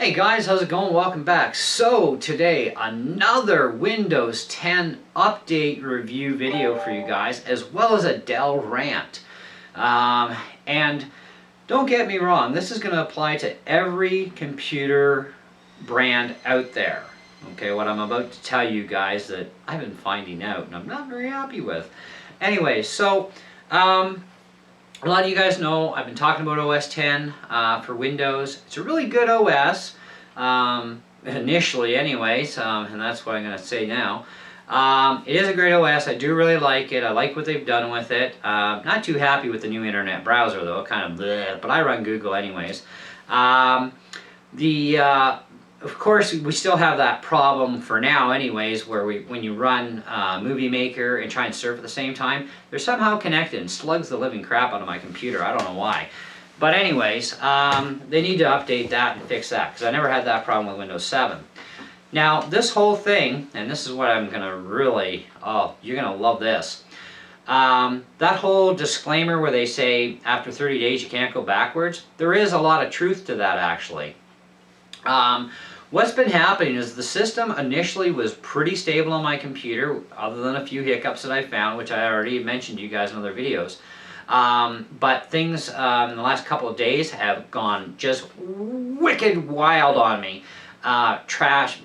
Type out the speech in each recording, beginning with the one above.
Hey guys, how's it going? Welcome back. So today, another Windows 10 update review video for you guys, as well as a Dell Rant. And don't get me wrong, this is going to apply to every computer brand out there. Okay, what I'm about to tell you guys that I've been finding out and I'm not very happy with. Anyway, so a lot of you guys know I've been talking about OS 10 for Windows. It's a really good OS, initially anyways, and that's what I'm going to say now. It is a great OS. I do really like it. I like what they've done with it. Not too happy with the new internet browser though, kind of bleh, but I run Google anyways. Of course, we still have that problem for now anyways, where when you run Movie Maker and try and surf at the same time, they're somehow connected and slugs the living crap out of my computer. I don't know why. But anyways, they need to update that and fix that, because I never had that problem with Windows 7. Now, this whole thing, and this is what I'm going to really, oh, you're going to love this. That whole disclaimer where they say after 30 days you can't go backwards, there is a lot of truth to that actually. What's been happening is the system initially was pretty stable on my computer, other than a few hiccups that I found, which I already mentioned to you guys in other videos. But things in the last couple of days have gone just wicked wild on me. My trash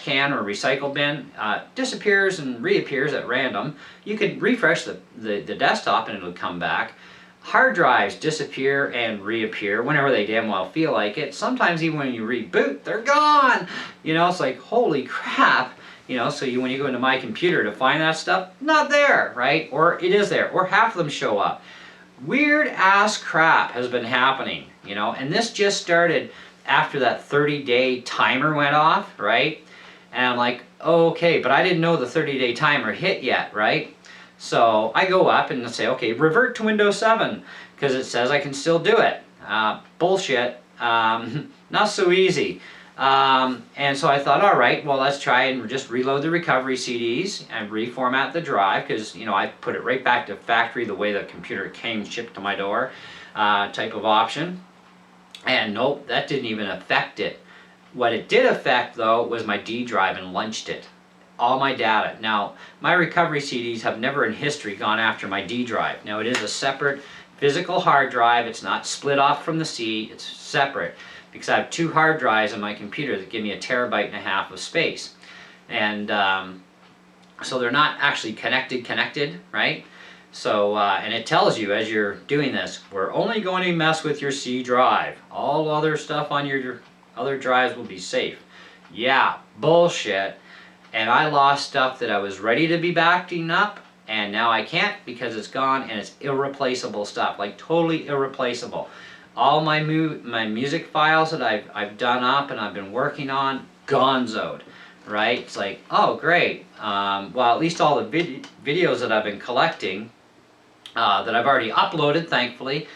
can or recycle bin disappears and reappears at random. You could refresh the desktop and it would come back. Hard drives disappear and reappear whenever they damn well feel like it. Sometimes even when you reboot, they're gone. You know, it's like, holy crap. You know, so when you go into my computer to find that stuff, not there, right? Or it is there, or half of them show up. Weird ass crap has been happening, you know, and this just started after that 30-day timer went off, right? And I'm like, okay, but I didn't know the 30-day timer hit yet, right? So I go up and say, okay, revert to Windows 7, because it says I can still do it. Bullshit. Not so easy. And so I thought, all right, well, let's try and just reload the recovery CDs and reformat the drive, because, you know, I put it right back to factory the way the computer came shipped to my door type of option. And nope, that didn't even affect it. What it did affect, though, was my D drive and lunched it. All my data. Now, my recovery CDs have never in history gone after my D drive. Now, it is a separate physical hard drive. It's not split off from the C. It's separate because I have two hard drives on my computer that give me 1.5 terabytes of space. And so they're not actually connected, right? So, and it tells you as you're doing this, we're only going to mess with your C drive. All other stuff on your other drives will be safe. Yeah, bullshit. And I lost stuff that I was ready to be backing up, and now I can't because it's gone, and it's irreplaceable stuff, like totally irreplaceable. All my music files that I've done up and I've been working on, gonzoed, right? It's like, oh great. Well, at least all the videos that I've been collecting, that I've already uploaded, thankfully,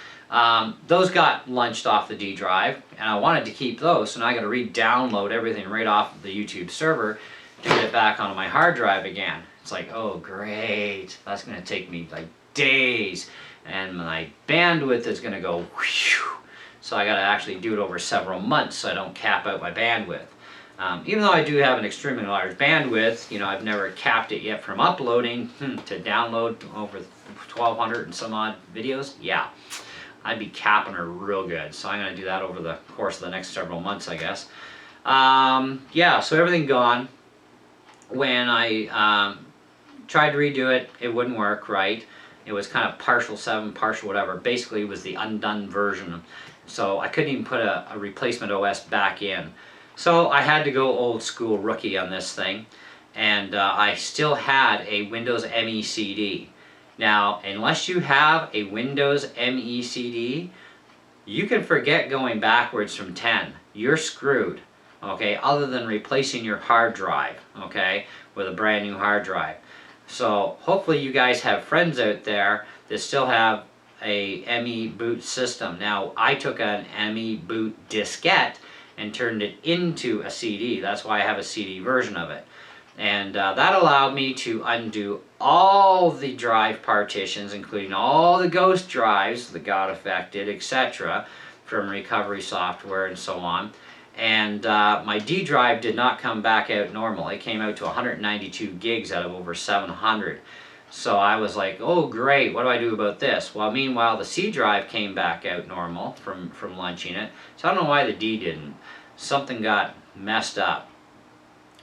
those got lunched off the D drive, and I wanted to keep those, so now I got to re-download everything right off the YouTube server to get it back onto my hard drive again. It's like, oh great, that's going to take me like days, and my bandwidth is going to go whew. So I got to actually do it over several months so I don't cap out my bandwidth. Even though I do have an extremely large bandwidth, you know, I've never capped it yet from uploading to download over 1,200 and some odd videos. Yeah, I'd be capping her real good. So I'm going to do that over the course of the next several months, I guess. Yeah, so everything gone. When I tried to redo it, it wouldn't work right. It was kind of partial 7, partial whatever. Basically, it was the undone version. So I couldn't even put a replacement OS back in. So I had to go old school rookie on this thing. And I still had a Windows ME CD. Now, unless you have a Windows ME CD, you can forget going backwards from 10. You're screwed. Okay, other than replacing your hard drive, okay, with a brand new hard drive. So hopefully you guys have friends out there that still have a ME boot system. Now, I took an ME boot diskette and turned it into a CD. That's why I have a CD version of it. And that allowed me to undo all the drive partitions, including all the ghost drives that got affected, etc., from recovery software and so on. and my D drive did not come back out normal. It came out to 192 gigs out of over 700. So I was like, oh great, what do I do about this? Well, meanwhile the C drive came back out normal from launching it. So I don't know why the D didn't. Something got messed up.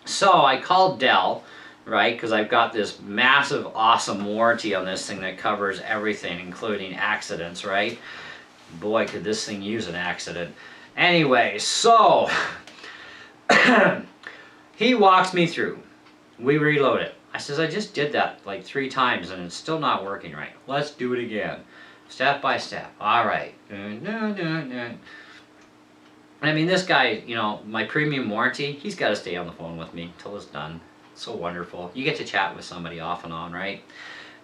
So I called Dell, right, because I've got this massive awesome warranty on this thing that covers everything, including accidents, right? Boy, could this thing use an accident. Anyway, so he walks me through. We reload it. I says, I just did that like 3 times and it's still not working right. Let's do it again. Step by step. All right. I mean, this guy, you know, my premium warranty, he's got to stay on the phone with me till it's done. It's so wonderful. You get to chat with somebody off and on, right?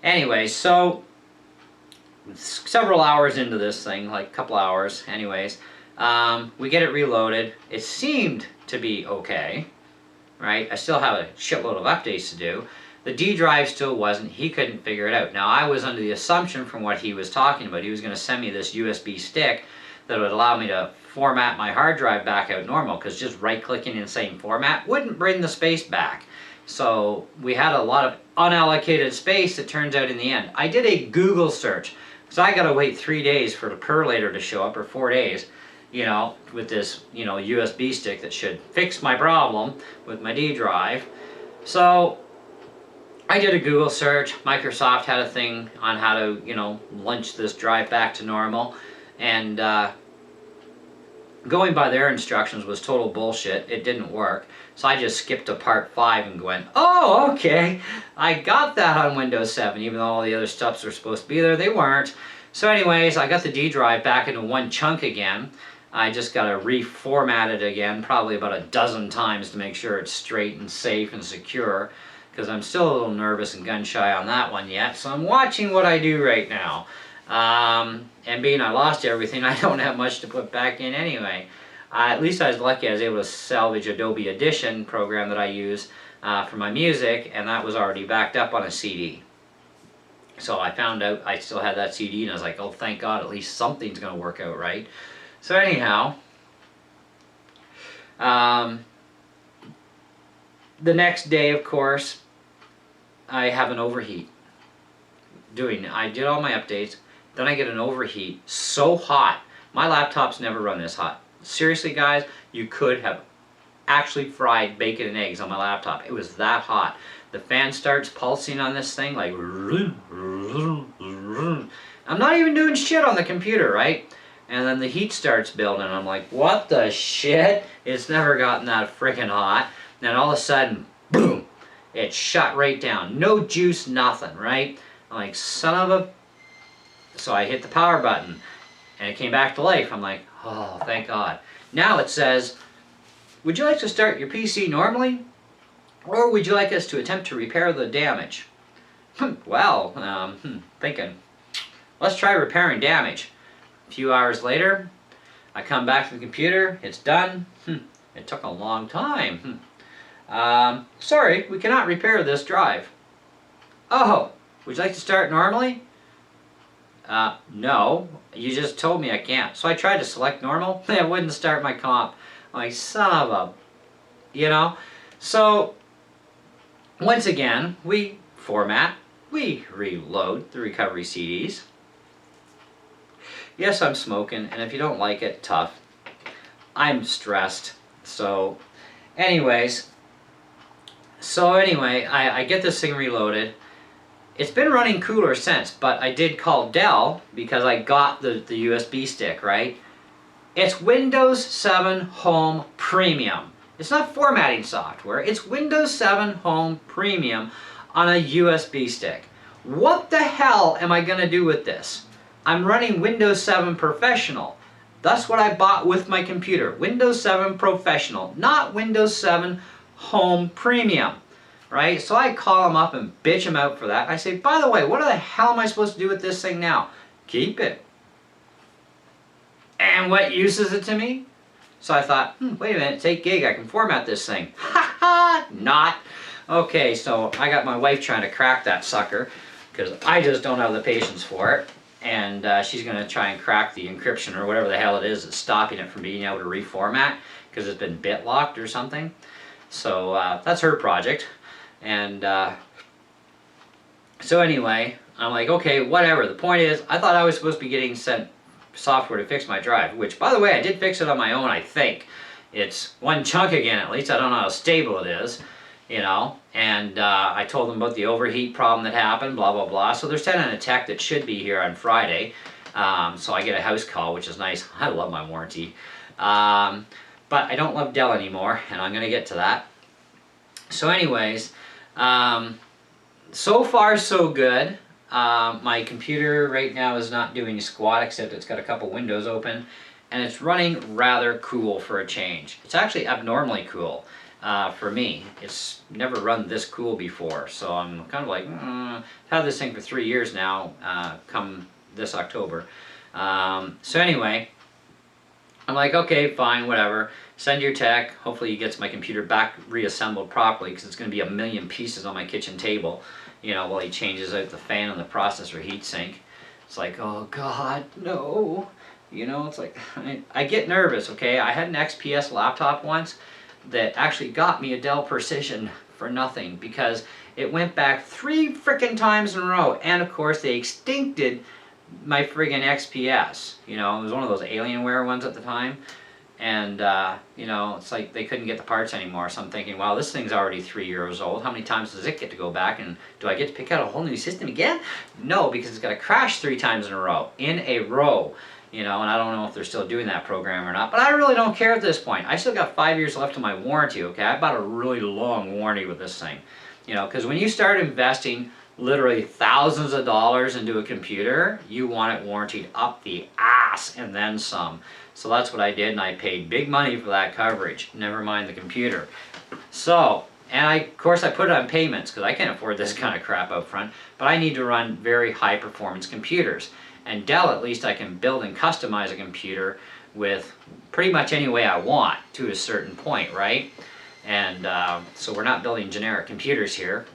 Anyway, so several hours into this thing, like a couple hours, anyways, we get it reloaded. It seemed to be okay, right? I still have a shitload of updates to do. The D drive still wasn't. He couldn't figure it out. Now, I was under the assumption from what he was talking about, he was going to send me this USB stick that would allow me to format my hard drive back out normal, because just right-clicking and saying format wouldn't bring the space back. So we had a lot of unallocated space, it turns out, in the end. I did a Google search, so I got to wait 3 days for the perlator to show up, or 4 days, you know, with this, you know, USB stick that should fix my problem with my D drive. So I did a Google search. Microsoft had a thing on how to, you know, launch this drive back to normal, and going by their instructions was total bullshit. It didn't work. So I just skipped to part 5 and went, oh, okay, I got that on Windows 7, even though all the other stuffs were supposed to be there, they weren't. So anyways, I got the D drive back into one chunk again. I just got to reformat it again, probably about a dozen times to make sure it's straight and safe and secure, because I'm still a little nervous and gun shy on that one yet. So I'm watching what I do right now. And being I lost everything, I don't have much to put back in anyway. At least I was lucky I was able to salvage Adobe Audition program that I use for my music, and that was already backed up on a CD. So I found out I still had that CD, and I was like, oh, thank God, at least something's going to work out right. So anyhow, the next day, of course, I have an overheat. I did all my updates, then I get an overheat so hot. My laptops never run this hot. Seriously, guys, you could have actually fried bacon and eggs on my laptop. It was that hot. The fan starts pulsing on this thing like, I'm not even doing shit on the computer, right? And then the heat starts building. I'm like, what the shit? It's never gotten that freaking hot. And then all of a sudden, boom, it shut right down. No juice, nothing, right? I'm like, son of a... So I hit the power button, and it came back to life. I'm like, oh, thank God. Now it says, would you like to start your PC normally? Or would you like us to attempt to repair the damage? Well, thinking, let's try repairing damage. A few hours later, I come back to the computer, it's done. It took a long time. Sorry, we cannot repair this drive. Oh, would you like to start normally? No, you just told me I can't. So I tried to select normal, it wouldn't start my comp. I'm like, son of a, you know? So, once again, we format, we reload the recovery CDs. Yes, I'm smoking, and if you don't like it, tough. I'm stressed. So, anyways, I get this thing reloaded. It's been running cooler since, but I did call Dell because I got the USB stick, right? It's Windows 7 Home Premium. It's not formatting software, it's Windows 7 Home Premium on a USB stick. What the hell am I going to do with this? I'm running Windows 7 Professional. That's what I bought with my computer. Windows 7 Professional, not Windows 7 Home Premium. Right? So I call them up and bitch them out for that. I say, by the way, what the hell am I supposed to do with this thing now? Keep it. And what use is it to me? So I thought, wait a minute, it's 8 gig, I can format this thing. Ha ha, not. Okay, so I got my wife trying to crack that sucker, because I just don't have the patience for it. And she's going to try and crack the encryption or whatever the hell it is that's stopping it from being able to reformat. because it's been bit locked or something. So that's her project. And so anyway, I'm like, okay, whatever. The point is, I thought I was supposed to be getting sent software to fix my drive, which, by the way, I did fix it on my own, I think. It's one chunk again, at least. I don't know how stable it is, you know. And I told them about the overheat problem that happened, blah, blah, blah. So they're sending a tech that should be here on Friday. So I get a house call, which is nice. I love my warranty. But I don't love Dell anymore, and I'm going to get to that. So anyways, so far so good. My computer right now is not doing squat, except it's got a couple windows open, and it's running rather cool for a change. It's actually abnormally cool for me. It's never run this cool before, so I'm kind of like, I've had this thing for 3 years now, come this October. So anyway, I'm like, okay, fine, whatever. Send your tech. Hopefully he gets my computer back reassembled properly, because it's going to be a million pieces on my kitchen table, you know, while he changes out the fan and the processor heatsink. It's like, oh God, no. You know, it's like, I get nervous, okay? I had an XPS laptop once that actually got me a Dell Precision for nothing, because it went back 3 frickin' times in a row, and of course they extincted my friggin' XPS. You know, it was one of those Alienware ones at the time, and you know, it's like they couldn't get the parts anymore. So I'm thinking, wow, this thing's already 3 years old. How many times does it get to go back, and do I get to pick out a whole new system again? No, because it's got to crash 3 times in a row. You know, and I don't know if they're still doing that program or not, but I really don't care at this point. I still got 5 years left of my warranty, okay? I bought a really long warranty with this thing. You know, because when you start investing literally thousands of dollars into a computer, you want it warranted up the ass and then some. So that's what I did, and I paid big money for that coverage, never mind the computer. So, and of course I put it on payments, because I can't afford this kind of crap up front, but I need to run very high performance computers. And Dell, at least I can build and customize a computer with pretty much any way I want to a certain point, right? And so we're not building generic computers here.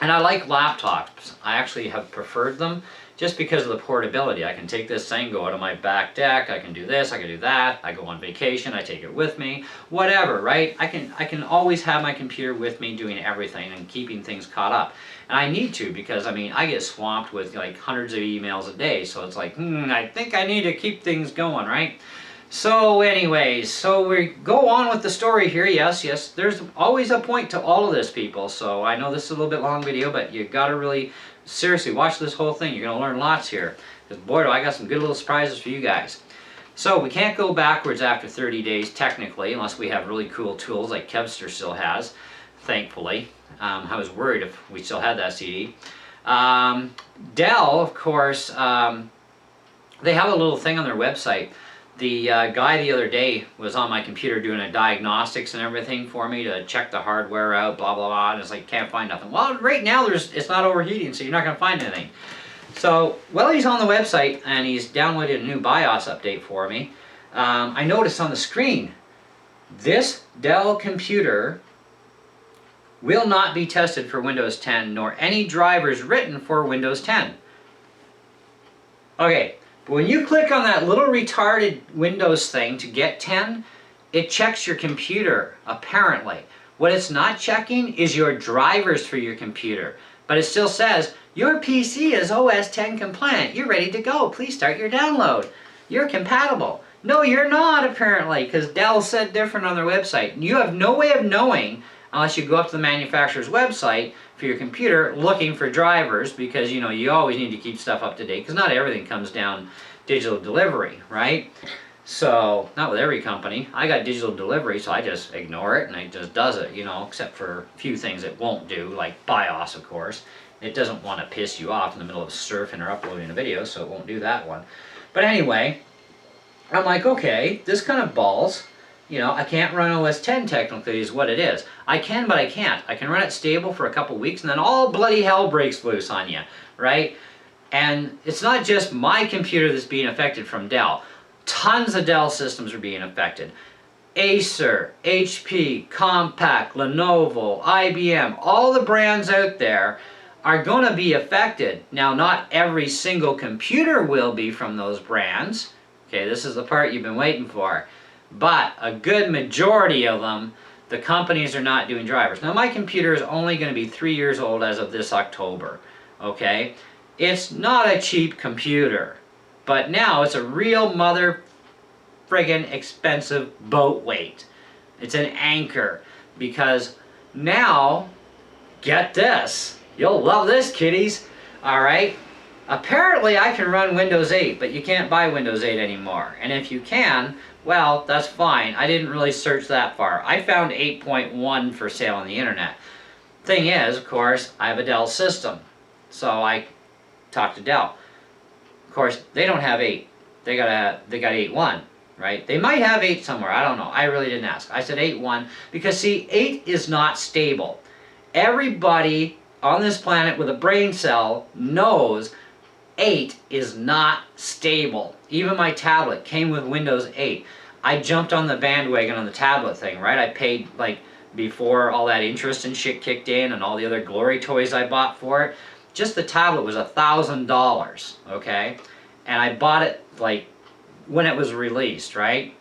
And I like laptops. I actually have preferred them just because of the portability. I can take this thing, go out on my back deck, I can do this, I can do that, I go on vacation, I take it with me, whatever, right? I can always have my computer with me doing everything and keeping things caught up. And I need to, because I mean, I get swamped with like hundreds of emails a day, so it's like, I think I need to keep things going, right? So anyways, so we go on with the story here. Yes, there's always a point to all of this, people. So I know this is a little bit long video, but you gotta really seriously watch this whole thing. You're gonna learn lots here, because boy, do I got some good little surprises for you guys. So we can't go backwards after 30 days technically, unless we have really cool tools like Kevster still has, thankfully. I was worried if we still had that CD. Dell, of course, they have a little thing on their website. The guy the other day was on my computer doing a diagnostics and everything for me to check the hardware out, blah, blah, blah, and it's like, can't find nothing. Well, right now it's not overheating, so you're not going to find anything. So, while he's on the website and he's downloaded a new BIOS update for me, I noticed on the screen, this Dell computer will not be tested for Windows 10, nor any drivers written for Windows 10. Okay. But when you click on that little retarded Windows thing to get 10, it checks your computer, apparently. What it's not checking is your drivers for your computer. But it still says, your PC is OS 10 compliant. You're ready to go. Please start your download. You're compatible. No, you're not, apparently, because Dell said different on their website. You have no way of knowing unless you go up to the manufacturer's website for your computer looking for drivers, because you know you always need to keep stuff up to date, because not everything comes down digital delivery, right? So, not with every company. I got digital delivery, so I just ignore it and it just does it, you know, except for a few things it won't do, like BIOS, of course. It doesn't want to piss you off in the middle of surfing or uploading a video, so it won't do that one. But anyway, I'm like, okay, this kind of balls. You know, I can't run OS 10 technically is what it is. I can, but I can't. I can run it stable for a couple weeks and then all bloody hell breaks loose on you, right? And it's not just my computer that's being affected from Dell. Tons of Dell systems are being affected. Acer, HP, Compaq, Lenovo, IBM, all the brands out there are going to be affected. Now, not every single computer will be from those brands. Okay, this is the part you've been waiting for. but a good majority of them, the companies are not doing drivers. Now my computer is only going to be 3 years old as of this October, okay? It's not a cheap computer, but now it's a real mother friggin' expensive boat weight. It's an anchor, because now, get this, you'll love this, kiddies, alright? Apparently I can run Windows 8, but you can't buy Windows 8 anymore. And if you can, well, that's fine. I didn't really search that far. I found 8.1 for sale on the internet. Thing is, of course, I have a Dell system. So I talked to Dell. Of course, they don't have 8. They got 8.1, right? They might have 8 somewhere. I don't know. I really didn't ask. I said 8.1 because, see, 8 is not stable. Everybody on this planet with a brain cell knows 8 is not stable. Even my tablet came with Windows 8. I jumped on the bandwagon on the tablet thing, right? I paid, like, before all that interest and shit kicked in and all the other glory toys I bought for it. Just the tablet was $1,000, okay? And I bought it, like, when it was released, right?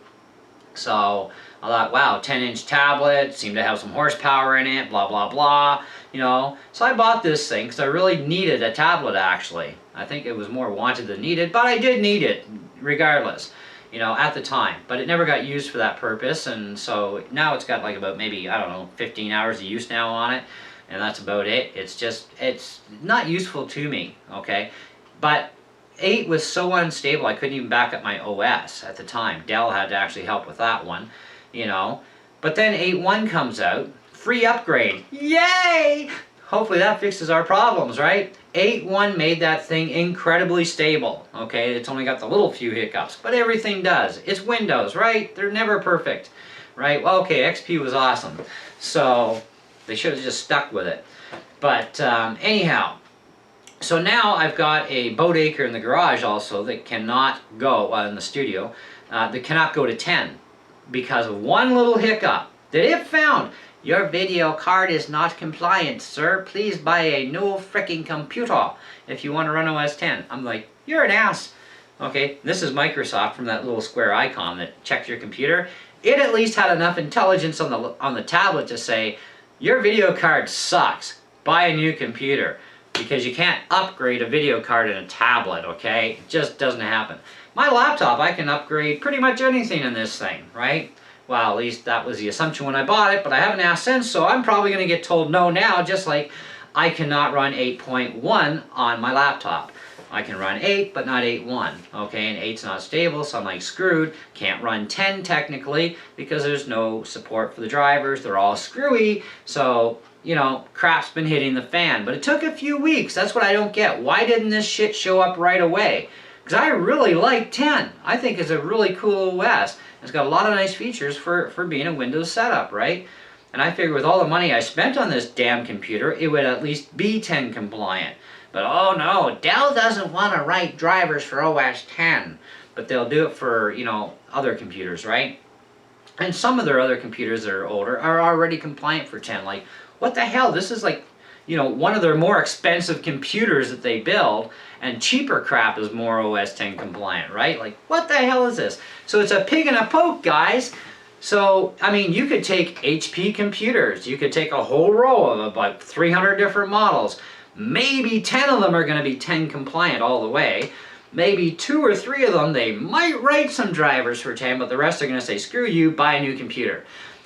So I thought, wow, 10-inch tablet, seemed to have some horsepower in it, blah, blah, blah, you know. So I bought this thing because I really needed a tablet, actually. I think it was more wanted than needed, but I did need it regardless, you know, at the time. But it never got used for that purpose, and so now it's got like about maybe, I don't know, 15 hours of use now on it, and that's about it. It's just, it's not useful to me, okay? But 8 was so unstable I couldn't even back up my OS at the time. Dell had to actually help with that one, you know. But then 8.1 comes out, free upgrade, yay! Hopefully that fixes our problems, right? 8.1 made that thing incredibly stable, okay? It's only got the little few hiccups, but everything does. It's Windows, right? They're never perfect, right? Well, okay, XP was awesome, so they should have just stuck with it. But anyhow, so now I've got a boat anchor in the garage also that cannot go, in the studio, that cannot go to 10 because of one little hiccup that it found. Your video card is not compliant, sir. Please buy a new freaking computer if you want to run OS 10. I'm like, you're an ass. Okay, this is Microsoft from that little square icon that checks your computer. It at least had enough intelligence on the tablet to say, your video card sucks. Buy a new computer. Because you can't upgrade a video card in a tablet, okay? It just doesn't happen. My laptop, I can upgrade pretty much anything in this thing, right? Well, at least that was the assumption when I bought it, but I haven't asked since, so I'm probably going to get told no now, just like I cannot run 8.1 on my laptop. I can run 8, but not 8.1, okay? And 8's not stable, so I'm like screwed. Can't run 10 technically, because there's no support for the drivers. They're all screwy, so, you know, crap's been hitting the fan. But it took a few weeks. That's what I don't get. Why didn't this shit show up right away? Because I really like 10. I think it's a really cool OS. It's got a lot of nice features for being a Windows setup, right? And I figured with all the money I spent on this damn computer, it would at least be 10 compliant. But oh no, Dell doesn't want to write drivers for OS 10. But they'll do it for, you know, other computers, right? And some of their other computers that are older are already compliant for 10. Like, what the hell? This is like, you know, one of their more expensive computers that they build, and cheaper crap is more OS 10 compliant, right? Like, what the hell is this? So it's a pig in a poke, guys. So, I mean, you could take HP computers. You could take a whole row of about 300 different models. Maybe 10 of them are going to be 10 compliant all the way. Maybe 2 or 3 of them, they might write some drivers for 10, but the rest are going to say, screw you, buy a new computer.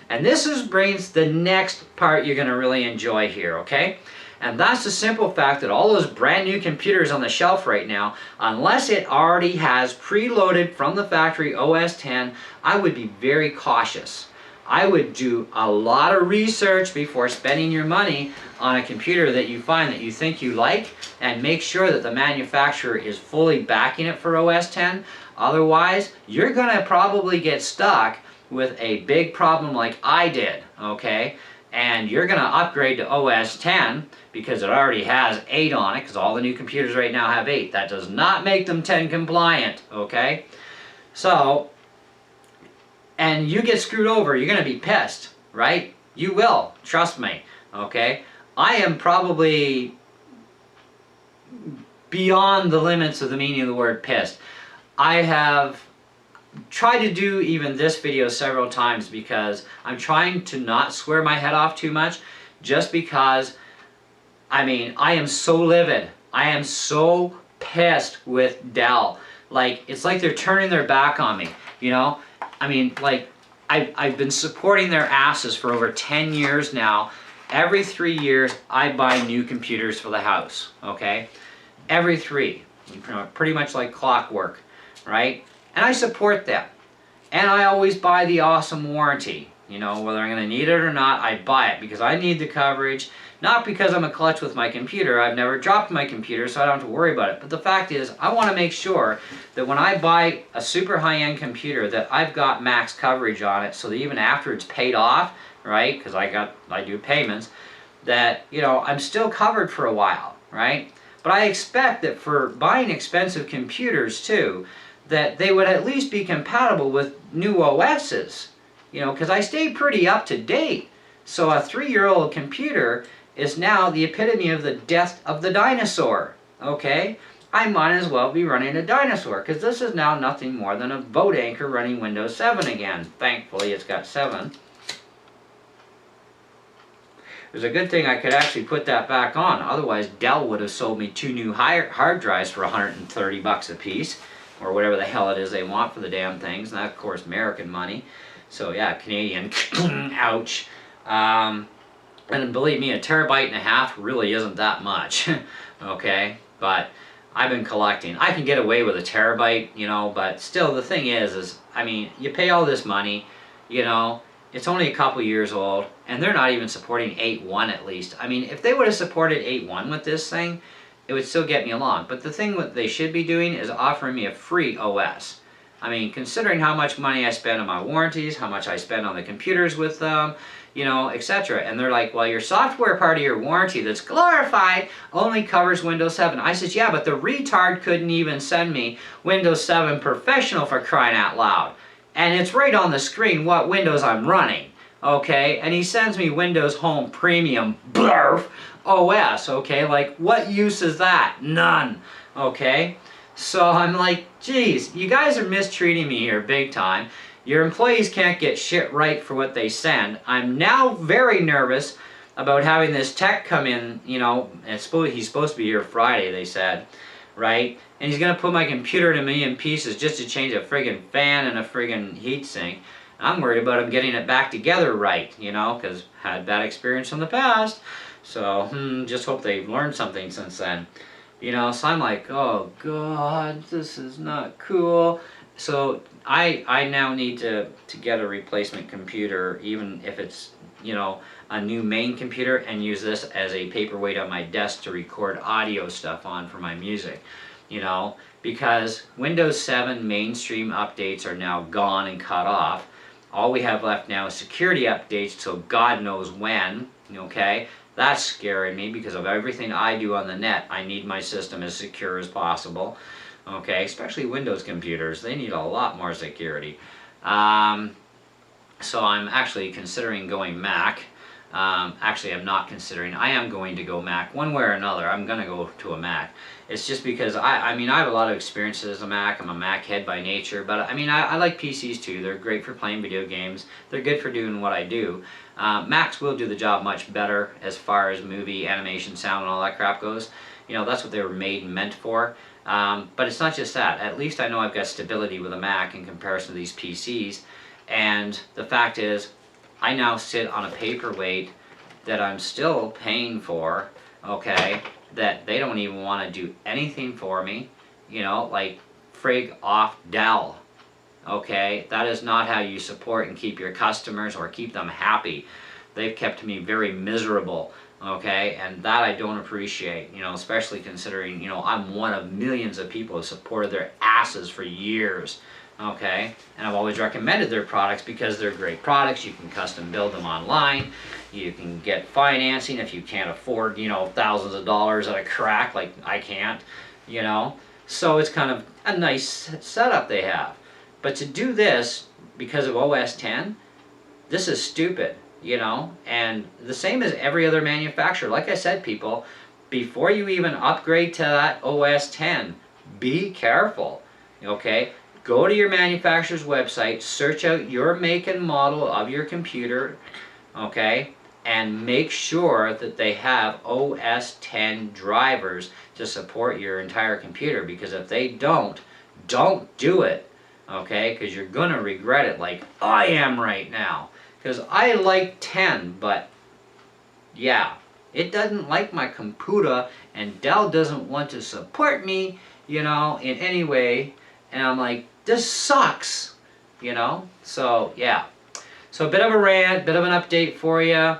And this brings the next part you're going to really enjoy here, okay? And that's the simple fact that all those brand new computers on the shelf right now, unless it already has preloaded from the factory OS 10, I would be very cautious. I would do a lot of research before spending your money on a computer that you find that you think you like, and make sure that the manufacturer is fully backing it for OS 10. Otherwise, you're going to probably get stuck with a big problem like I did, okay? And you're going to upgrade to OS 10 because it already has 8 on it, because all the new computers right now have 8. That does not make them 10 compliant, okay? So, and you get screwed over, you're going to be pissed, right? You will, trust me, okay? I am probably beyond the limits of the meaning of the word pissed. I have tried to do even this video several times because I'm trying to not swear my head off too much, just because, I mean, I am so livid. I am so pissed with Dell. Like, it's like they're turning their back on me, you know? I mean, like, I've been supporting their asses for over 10 years now. Every 3 years, I buy new computers for the house, okay? Every 3, pretty much like clockwork, right? And I support them. And I always buy the awesome warranty. You know, whether I'm going to need it or not, I buy it because I need the coverage. Not because I'm a klutz with my computer. I've never dropped my computer, so I don't have to worry about it. But the fact is, I want to make sure that when I buy a super high-end computer that I've got max coverage on it, so that even after it's paid off, right, because I do payments, that, you know, I'm still covered for a while, right? But I expect that for buying expensive computers too, that they would at least be compatible with new OSs, you know, because I stay pretty up to date. So a 3-year-old computer is now the epitome of the death of the dinosaur, okay? I might as well be running a dinosaur, because this is now nothing more than a boat anchor running Windows 7 again. Thankfully, it's got 7. It was a good thing I could actually put that back on. Otherwise, Dell would have sold me 2 new hard drives for $130 a piece, or whatever the hell it is they want for the damn things. And that's, of course, American money. So yeah, Canadian, ouch. And believe me, 1.5 terabytes really isn't that much, okay? But I've been collecting. I can get away with 1 terabyte, you know, but still the thing is, I mean, you pay all this money, you know, it's only a couple years old, and they're not even supporting 8.1 at least. I mean, if they would have supported 8.1 with this thing, it would still get me along. But the thing what they should be doing is offering me a free OS. I mean, considering how much money I spend on my warranties, how much I spend on the computers with them, you know, etc. And they're like, well, your software part of your warranty that's glorified only covers Windows 7. I said, yeah, but the retard couldn't even send me Windows 7 Professional, for crying out loud. And it's right on the screen what Windows I'm running, okay? And he sends me Windows Home Premium blurf OS, okay? Like, what use is that? None, okay? So I'm like, geez, you guys are mistreating me here big time. Your employees can't get shit right for what they send. I'm now very nervous about having this tech come in, you know, he's supposed to be here Friday, they said, right? And he's going to put my computer in a million pieces just to change a friggin' fan and a friggin' heatsink. I'm worried about him getting it back together right, you know, because had bad experience in the past. So, just hope they've learned something since then. You know, so I'm like, oh God, this is not cool. So I now need to get a replacement computer, even if it's, you know, a new main computer, and use this as a paperweight on my desk to record audio stuff on for my music, you know, because Windows 7 mainstream updates are now gone and cut off. All we have left now is security updates till God knows when, okay? That's scaring me because of everything I do on the net. I need my system as secure as possible, okay? Especially Windows computers. They need a lot more security. So I'm actually considering going Mac. Actually, I'm not considering. I am going to go Mac. One way or another, I'm going to go to a Mac. It's just because, I mean, I have a lot of experience as a Mac. I'm a Mac head by nature. But, I mean, I like PCs too. They're great for playing video games. They're good for doing what I do. Macs will do the job much better as far as movie, animation, sound, and all that crap goes. You know, that's what they were made and meant for. But it's not just that. At least I know I've got stability with a Mac in comparison to these PCs. And the fact is, I now sit on a paperweight that I'm still paying for, okay, that they don't even want to do anything for me, you know, like frig off Dell, okay? That is not how you support and keep your customers or keep them happy. They've kept me very miserable, okay, and that I don't appreciate, you know, especially considering, you know, I'm one of millions of people who supported their asses for years. Okay, and I've always recommended their products because they're great products. You can custom build them online. You can get financing if you can't afford, you know, thousands of dollars at a crack like I can't, you know. So it's kind of a nice setup they have. But to do this because of OS 10, this is stupid, you know. And the same as every other manufacturer. Like I said, people, before you even upgrade to that OS 10, be careful, okay? go to your manufacturer's website, search out your make and model of your computer, okay, and make sure that they have OS 10 drivers to support your entire computer, because if they don't do it, okay, because you're going to regret it like I am right now. Because I like 10, but yeah, it doesn't like my computer, and Dell doesn't want to support me, you know, in any way. And I'm like, this sucks, you know? So, yeah. So a bit of a rant, bit of an update for you,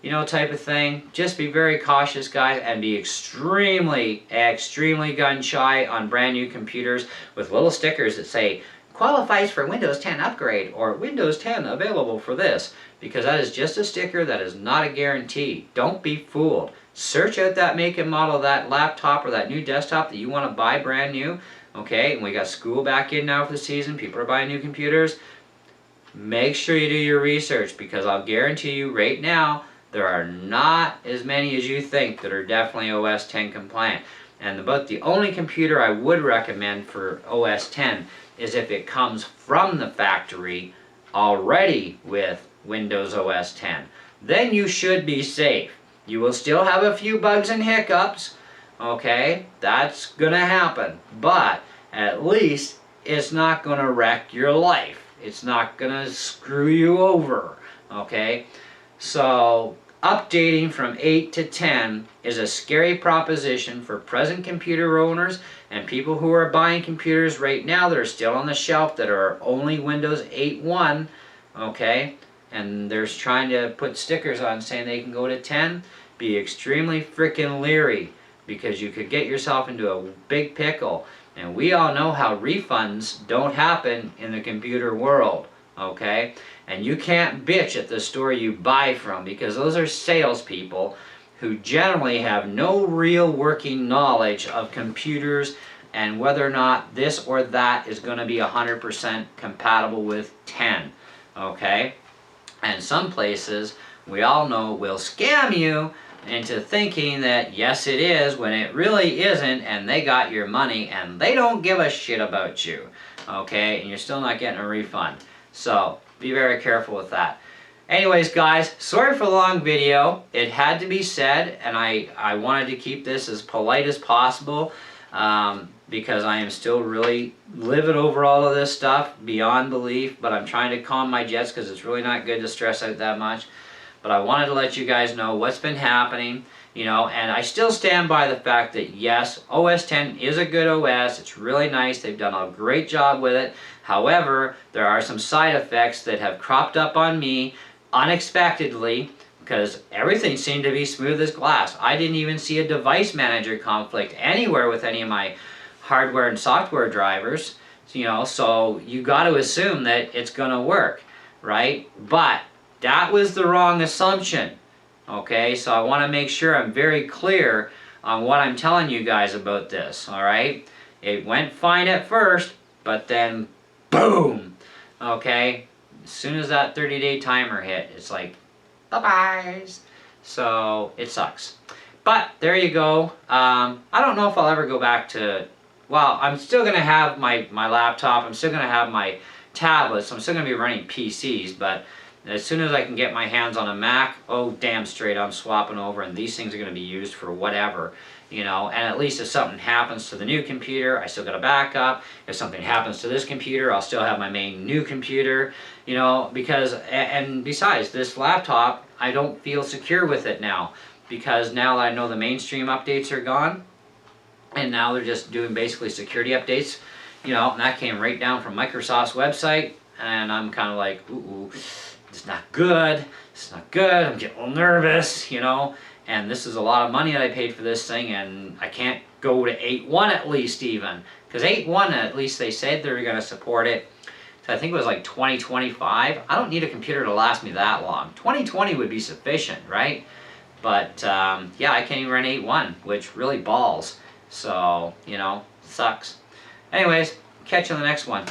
you know, type of thing. Just be very cautious, guys, and be extremely gun shy on brand new computers with little stickers that say, qualifies for Windows 10 upgrade, or Windows 10 available for this, because that is just a sticker, that is not a guarantee. Don't be fooled. Search out that make and model of that laptop or that new desktop that you want to buy brand new, okay? And we got school back in now for the season, people are buying new computers. Make sure you do your research, because I'll guarantee you right now, there are not as many as you think that are definitely OS 10 compliant. And about the only computer I would recommend for OS 10 is if it comes from the factory already with Windows OS 10. Then you should be safe. You will still have a few bugs and hiccups, okay? That's gonna happen. But at least it's not gonna wreck your life. It's not gonna screw you over, okay? So updating from 8 to 10 is a scary proposition for present computer owners and people who are buying computers right now that are still on the shelf that are only Windows 8.1, okay? And they're trying to put stickers on saying they can go to 10. Be extremely freaking leery, because you could get yourself into a big pickle. And we all know how refunds don't happen in the computer world, okay? And you can't bitch at the store you buy from, because those are salespeople who generally have no real working knowledge of computers and whether or not this or that is going to be 100% compatible with 10, okay? And some places, we all know, will scam you into thinking that yes it is when it really isn't, and they got your money and they don't give a shit about you, okay? And you're still not getting a refund. So be very careful with that. Anyways, guys, sorry for the long video. It had to be said, and I wanted to keep this as polite as possible, because I am still really livid over all of this stuff beyond belief, but I'm trying to calm my jets because it's really not good to stress out that much. But I wanted to let you guys know what's been happening, you know, and I still stand by the fact that yes, OS 10 is a good OS. It's really nice. They've done a great job with it. However, there are some side effects that have cropped up on me unexpectedly, because everything seemed to be smooth as glass. I didn't even see a device manager conflict anywhere with any of my hardware and software drivers, you know, so you got to assume that it's going to work, right? But that was the wrong assumption, okay? So I want to make sure I'm very clear on what I'm telling you guys about this, all right? It went fine at first, but then boom, okay? As soon as that 30-day timer hit, it's like, bye-byes. So it sucks. But there you go. I don't know if I'll ever go back to, well, I'm still going to have my laptop. I'm still going to have my tablets. I'm still going to be running PCs, but as soon as I can get my hands on a Mac, oh damn straight I'm swapping over, and these things are going to be used for whatever, you know. And at least if something happens to the new computer, I still got a backup. If something happens to this computer, I'll still have my main new computer, you know, because, and besides, this laptop, I don't feel secure with it now, because now that I know the mainstream updates are gone, and now they're just doing basically security updates, you know, and that came right down from Microsoft's website, and I'm kind of like, ooh, it's not good, it's not good, I'm getting a little nervous, you know, and this is a lot of money that I paid for this thing, and I can't go to 8.1 at least even, because 8.1 at least they said they were going to support it, so I think it was like 2025. I don't need a computer to last me that long. 2020 would be sufficient, right? But yeah, I can't even run 8.1, which really balls. So, you know, sucks. Anyways, catch you on the next one.